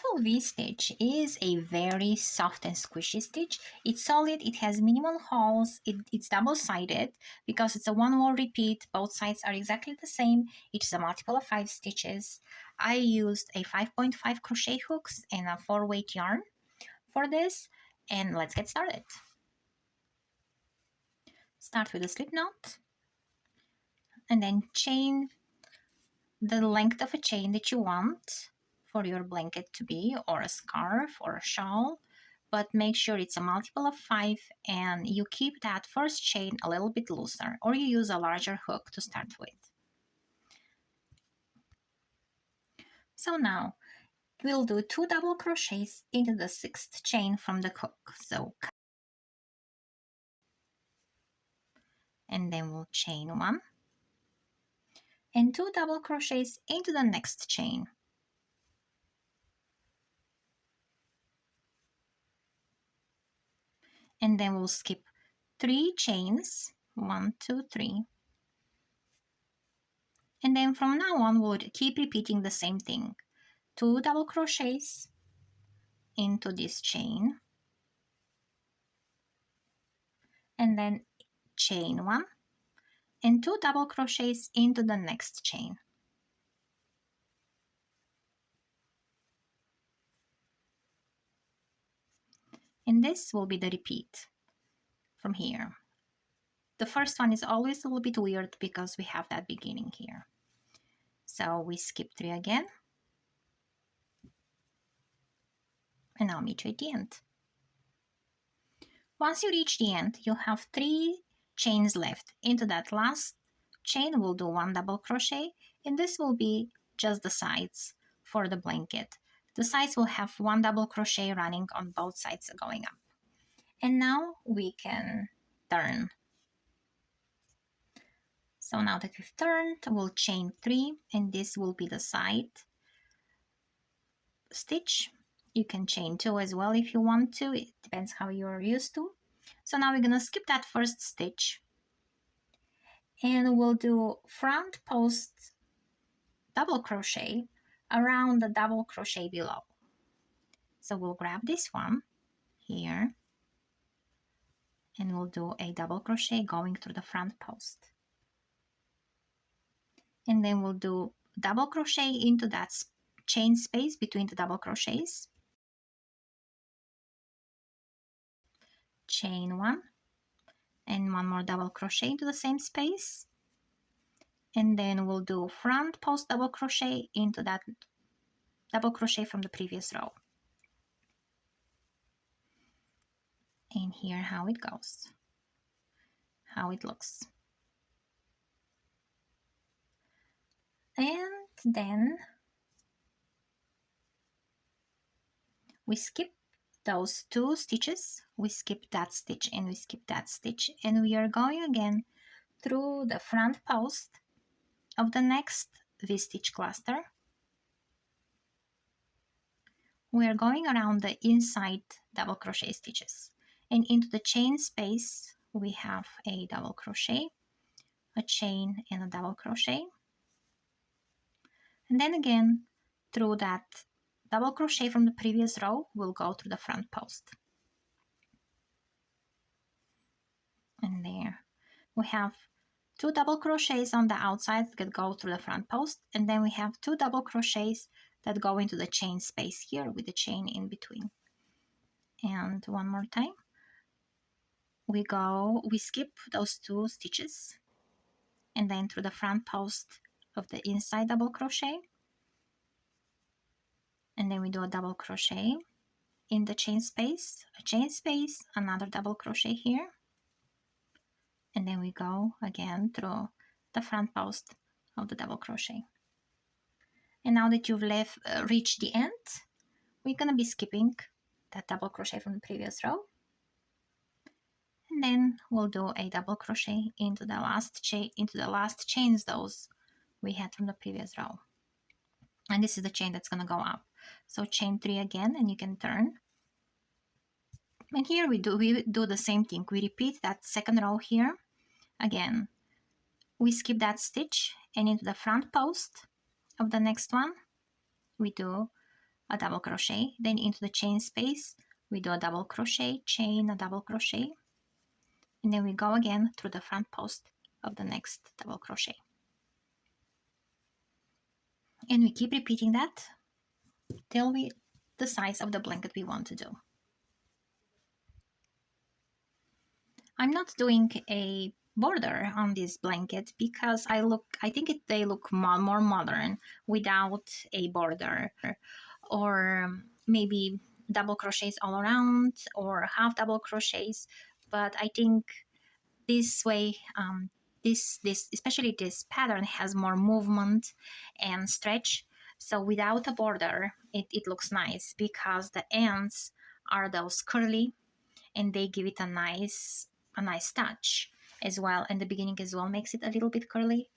Waffle V-Stitch is a very soft and squishy stitch. It's solid, it has minimal holes, it's double-sided because it's a one-wall repeat. Both sides are exactly the same. It is a multiple of 5 stitches. I used a 5.5 crochet hooks and a 4-weight yarn for this, and let's get started. Start with a slip knot and then chain the length of a chain that you want for your blanket to be, or a scarf or a shawl, but make sure it's a multiple of 5 and you keep that first chain a little bit looser, or you use a larger hook to start with. So now we'll do 2 double crochets into the 6th chain from the hook. So and then we'll chain 1 and 2 double crochets into the next chain. And then we'll skip 3 chains, 1, 2, 3. And then from now on, we'll keep repeating the same thing. 2 double crochets into this chain. And then chain 1 and 2 double crochets into the next chain. And this will be the repeat from here. The first one is always a little bit weird because we have that beginning here. So we skip 3 again. And I'll meet you at the end. Once you reach the end, you'll have 3 chains left. Into that last chain, we'll do 1 double crochet, and this will be just the sides for the blanket. The sides will have 1 double crochet running on both sides going up. And now we can turn. So now that we've turned, we'll chain 3, and this will be the side stitch. You can chain 2 as well if you want to. It depends how you're used to. So now we're gonna skip that first stitch, and we'll do front post double crochet around the double crochet below. So we'll grab this one here, and we'll do a double crochet going through the front post. And then we'll do double crochet into that chain space between the double crochets. Chain 1 and 1 more double crochet into the same space. And then we'll do front post double crochet into that double crochet from the previous row. And here how it goes, how it looks. And then we skip those 2 stitches, we skip that stitch and we skip that stitch, and we are going again through the front post of the next V-stitch cluster. We are going around the inside double crochet stitches, and into the chain space we have a double crochet, a chain and a double crochet, and then again through that double crochet from the previous row we'll go through the front post. And there we have 2 double crochets on the outside that go through the front post, and then we have 2 double crochets that go into the chain space here with the chain in between. And one more time, we skip those 2 stitches and then through the front post of the inside double crochet, and then we do a double crochet in the chain space, a chain space, another double crochet here, and then we go again through the front post of the double crochet. And now that you've reached the end, we're going to be skipping that double crochet from the previous row, and then we'll do a double crochet into the last chains those we had from the previous row. And this is the chain that's going to go up. So chain 3 again, and you can turn. And here we do the same thing. We repeat that second row here. Again, we skip that stitch, and into the front post of the next one, we do a double crochet, then into the chain space we do a double crochet, chain, a double crochet, and then we go again through the front post of the next double crochet, and we keep repeating that till we the size of the blanket we want to do. I'm not doing a border on this blanket because I think they look more modern without a border, or maybe double crochets all around or half double crochets. But I think this way, this especially this pattern has more movement and stretch, so without a border it looks nice because the ends are those curly and they give it a nice touch as well, and the beginning as well makes it a little bit curly.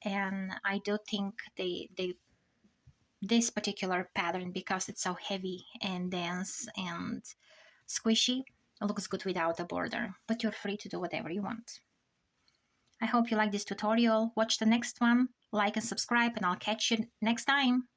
And I do think they this particular pattern, because it's so heavy and dense and squishy, looks good without a border, but you're free to do whatever you want. I hope you like this tutorial. Watch the next one, like and subscribe, and I'll catch you next time.